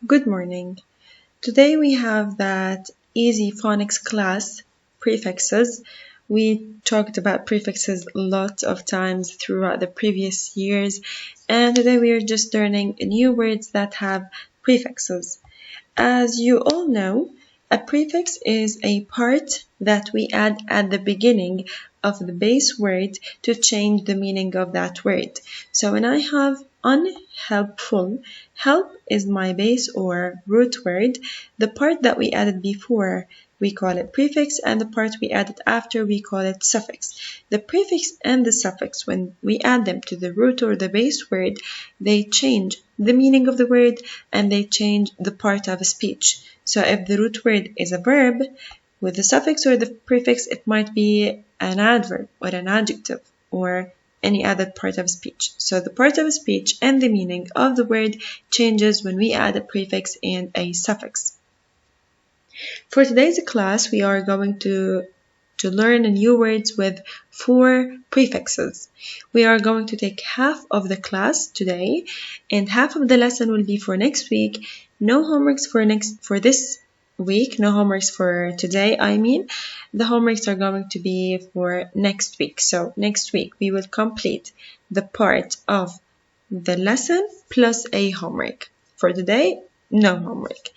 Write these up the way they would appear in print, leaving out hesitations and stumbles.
Good morning. Today we have that easy phonics class, prefixes. We talked about prefixes lots of times throughout the previous years, and today we are just learning new words that have prefixes. As you all know, a prefix is a part that we add at the beginning of the base word to change the meaning of that word. So when I have unhelpful, help is my base or root word. The part that we added before, we call it prefix, and the part we added after, we call it suffix. The prefix and the suffix, when we add them to the root or the base word, they change the meaning of the word and they change the part of a speech. So if the root word is a verb, with the suffix or the prefix, it might be an adverb or an adjective or any other part of speech. So the part of speech and the meaning of the word changes when we add a prefix and a suffix. For today's class, we are going to learn new words with 4 prefixes. We are going to take half of the class today, and half of the lesson will be for next week. No homeworks for this week, no homeworks for today, The homeworks are going to be for next week. So next week we will complete the part of the lesson plus a homework. For today, no homework.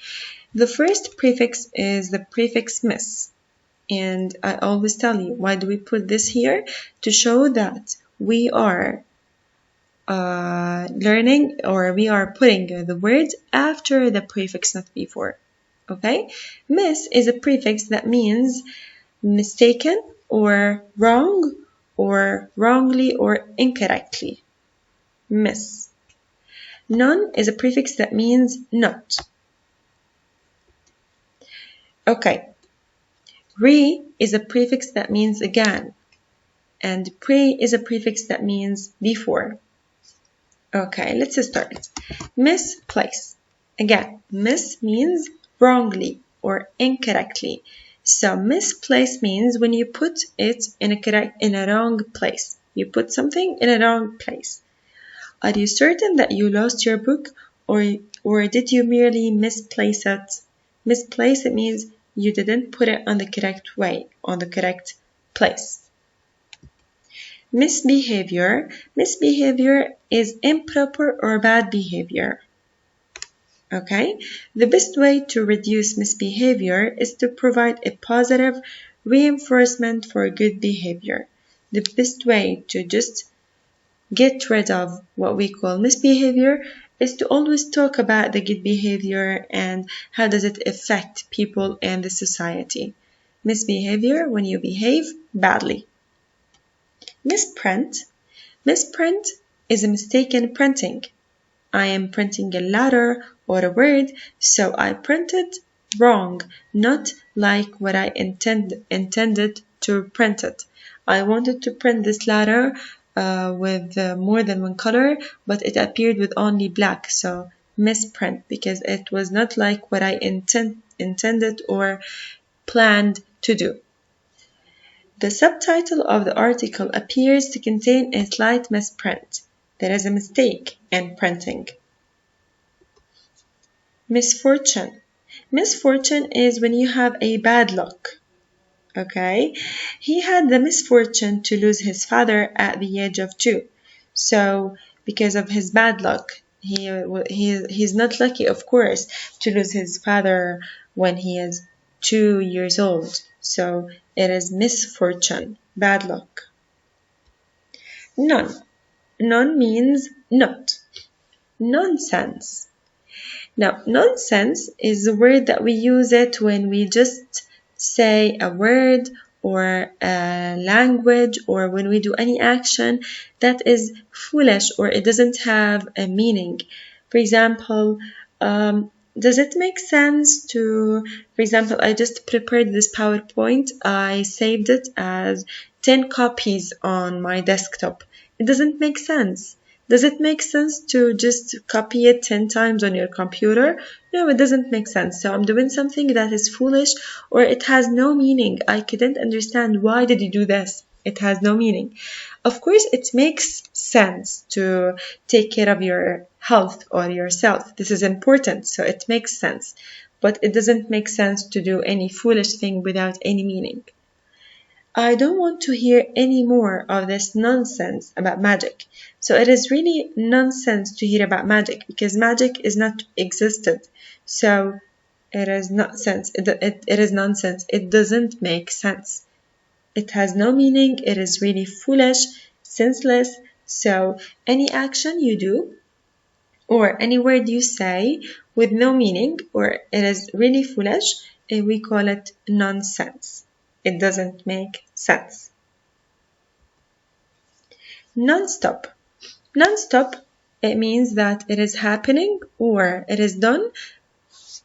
The first prefix is the prefix miss. And I always tell you, why do we put this here? To show that we are learning, or we are putting the word after the prefix, not before. Okay? Miss is a prefix that means mistaken or wrong or wrongly or incorrectly. Miss. Non is a prefix that means not. Okay. Re is a prefix that means again, and pre is a prefix that means before. Okay, let's start. Misplace. Again, miss means wrongly or incorrectly. So misplace means when you put it in a wrong place. You put something in a wrong place. Are you certain that you lost your book, or did you merely misplace it? Misplace, it means you didn't put it on the correct way, on the correct place. Misbehavior. Misbehavior is improper or bad behavior. Okay? The best way to reduce misbehavior is to provide a positive reinforcement for good behavior. The best way to just get rid of what we call misbehavior is to always talk about the good behavior and how does it affect people and the society. Misbehavior, when you behave badly. Misprint. Misprint is a mistake in printing. I am printing a letter or a word, so I printed wrong, not like what I intended to print it. I wanted to print this letter with more than one color, but it appeared with only black, so misprint, because it was not like what I intended or planned to do. The subtitle of the article appears to contain a slight misprint. There is a mistake in printing. Misfortune. Misfortune is when you have a bad luck. Okay? He had the misfortune to lose his father at the age of 2. So, because of his bad luck, he's not lucky, of course, to lose his father when he is 2 years old. So, it is misfortune, bad luck. None. None means not. Nonsense. Now, nonsense is a word that we use it when we just say a word or a language, or when we do any action that is foolish or it doesn't have a meaning. For example, does it make sense to, for example, I just prepared this PowerPoint. I saved it as 10 copies on my desktop. It doesn't make sense. Does it make sense to just copy it 10 times on your computer? No, it doesn't make sense. So I'm doing something that is foolish or it has no meaning. I couldn't understand, why did you do this? It has no meaning. Of course, it makes sense to take care of your health or yourself. This is important, so it makes sense. But it doesn't make sense to do any foolish thing without any meaning. I don't want to hear any more of this nonsense about magic. So it is really nonsense to hear about magic because magic is not existed. So it is not sense. It is nonsense. It doesn't make sense. It has no meaning. It is really foolish, senseless. So any action you do or any word you say with no meaning or it is really foolish, we call it nonsense. It doesn't make sense. Non-stop. Non-stop, it means that it is happening or it is done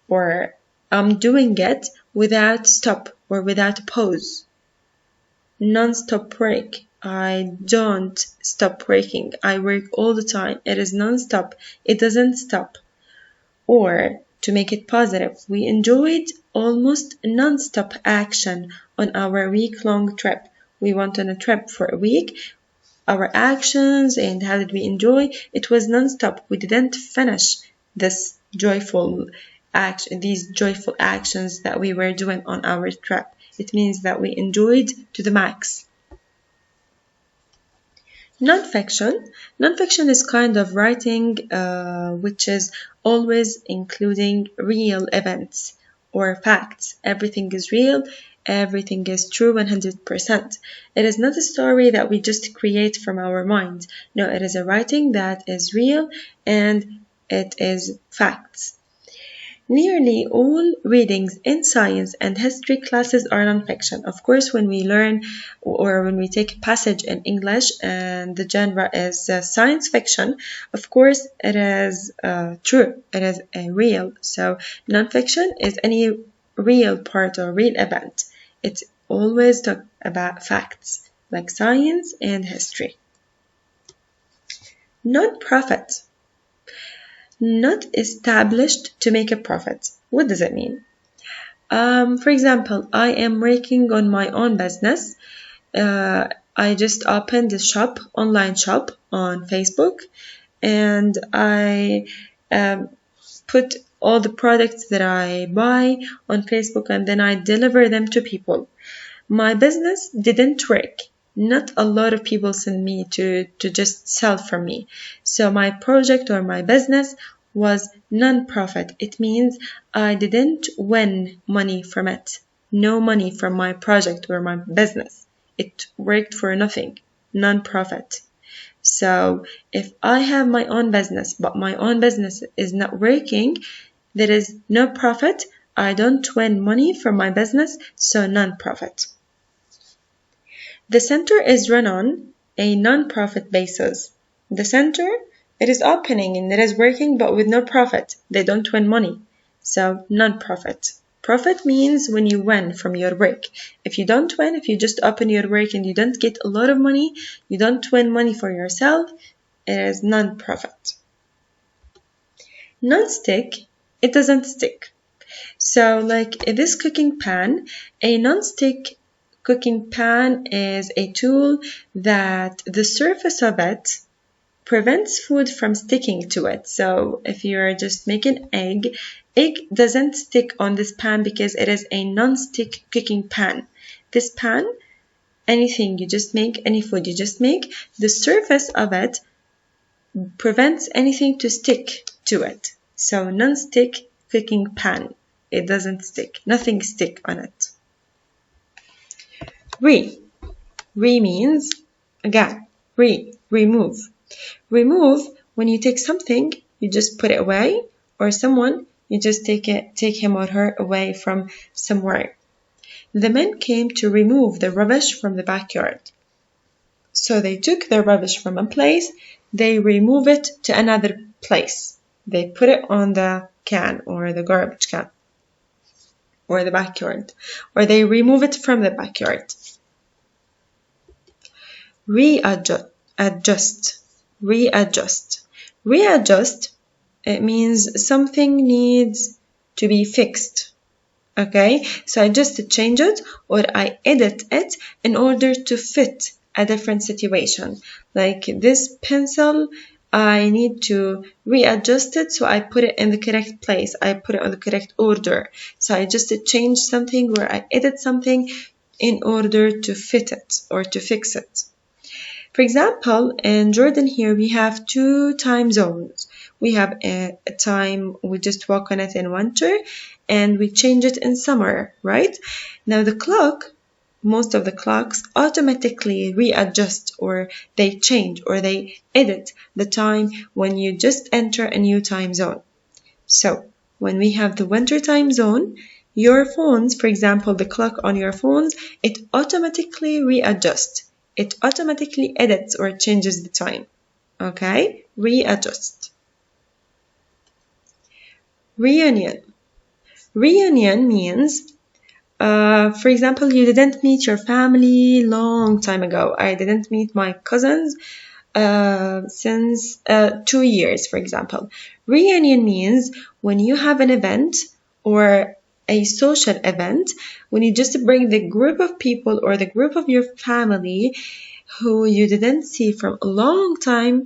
or I'm doing it without stop or without pause. Non-stop work. I don't stop working. I work all the time. It is non-stop. It doesn't stop. Or to make it positive, we enjoyed almost non-stop action on our week-long trip. We went on a trip for a week. Our actions and how did we enjoy? It was non-stop. We didn't finish these joyful actions that we were doing on our trip. It means that we enjoyed to the max. Non-fiction. Non-fiction is kind of writing which is always including real events or facts. Everything is real, everything is true 100%. It is not a story that we just create from our mind. No, it is a writing that is real and it is facts. Nearly all readings in science and history classes are nonfiction. Of course, when we learn or when we take a passage in English and the genre is science fiction, of course, it is true. It is real. So nonfiction is any real part or real event. It's always talk about facts like science and history. Non-profit. Not established to make a profit. What does it mean? For example, I am working on my own business. I just opened a shop, online shop on Facebook, and I put all the products that I buy on Facebook and then I deliver them to people. My business didn't work. Not a lot of people send me to just sell from me. So my project or my business was non-profit. It means I didn't win money from it. No money from my project or my business. It worked for nothing. Non-profit. So if I have my own business, but my own business is not working, there is no profit. I don't win money from my business, so non-profit. The center is run on a non-profit basis. The center, it is opening and it is working but with no profit. They don't win money. So non-profit. Profit means when you win from your work. If you don't win, if you just open your work and you don't get a lot of money, you don't win money for yourself, it is non-profit. Non-stick, it doesn't stick. So like this cooking pan, a non-stick cooking pan is a tool that the surface of it prevents food from sticking to it. So if you're just making egg doesn't stick on this pan because it is a non-stick cooking pan. This pan, anything you just make, any food you just make, the surface of it prevents anything to stick to it. So non-stick cooking pan, it doesn't stick, nothing stick on it. Re means, again, remove. Remove, when you take something, you just put it away, or someone, you just take him or her away from somewhere. The men came to remove the rubbish from the backyard. So they took the rubbish from a place, they remove it to another place. They put it on the can or the garbage can or the backyard, or they remove it from the backyard. Readjust. Readjust, it means something needs to be fixed. Okay, so I just change it or I edit it in order to fit a different situation. Like this pencil, I need to readjust it, so I put it in the correct place. I put it on the correct order. So I just changed something, or I edit something in order to fit it or to fix it. For example, in Jordan here, we have 2 time zones. We have a time we just work on it in winter, and we change it in summer, right? Now the clock, most of the clocks automatically readjust, or they change, or they edit the time when you just enter a new time zone. So when we have the winter time zone, your phones, for example, the clock on your phones, it automatically readjusts. It automatically edits or changes the time. Okay? Readjust. Reunion. Reunion means, for example, you didn't meet your family long time ago. I didn't meet my cousins since 2 years, for example. Reunion means when you have an event or a social event, when you just bring the group of people or the group of your family who you didn't see from a long time,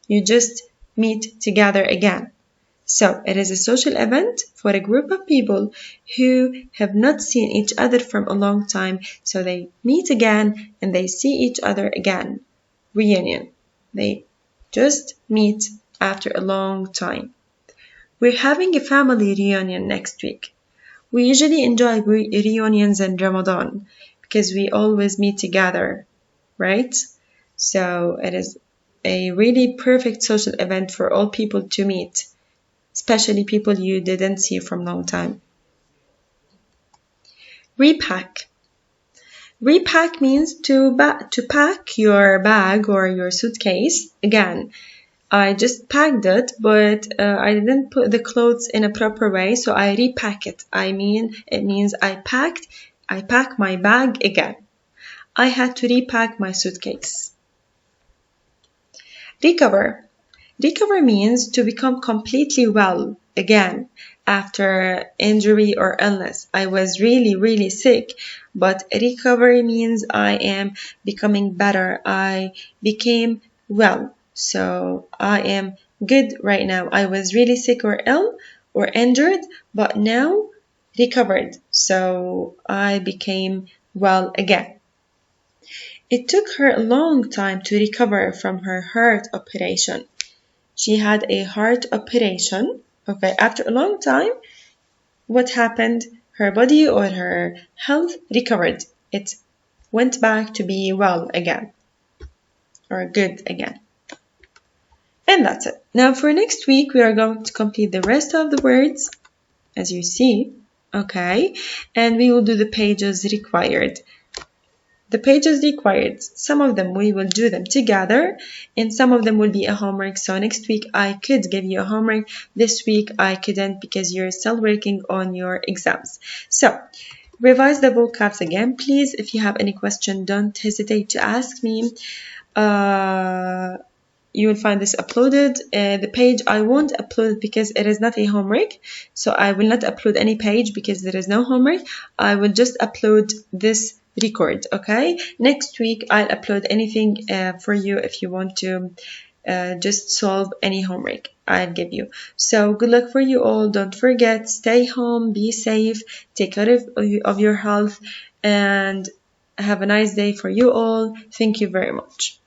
you just meet together again. So it is a social event for a group of people who have not seen each other from a long time, so they meet again and they see each other again. Reunion. They just meet after a long time. We're having a family reunion next week. We usually enjoy reunions in Ramadan because we always meet together, right? So it is a really perfect social event for all people to meet, especially people you didn't see from a long time. Repack. Repack means to pack your bag or your suitcase again. I just packed it, but I didn't put the clothes in a proper way, so I repack it. It means I pack my bag again. I had to repack my suitcase. Recover. Recover means to become completely well again after injury or illness. I was really, really sick, but recovery means I am becoming better. I became well. So I am good right now. I was really sick or ill or injured, but now recovered. So I became well again. It took her a long time to recover from her heart operation. She had a heart operation. Okay, after a long time, what happened? Her body or her health recovered. It went back to be well again, or good again. And that's it. Now for next week, we are going to complete the rest of the words, as you see, okay? And we will do the pages required. The pages required, some of them we will do them together, and some of them will be a homework. So next week I could give you a homework. This week I couldn't because you're still working on your exams. So revise the vocabs again. Please, if you have any question, don't hesitate to ask me. You will find this uploaded. The page I won't upload because it is not a homework. So I will not upload any page because there is no homework. I will just upload this record, okay? Next week I'll upload anything for you if you want to just solve any homework I'll give you. So good luck for you all. Don't forget, stay home, be safe, take care of your health, and have a nice day for you all. Thank you very much.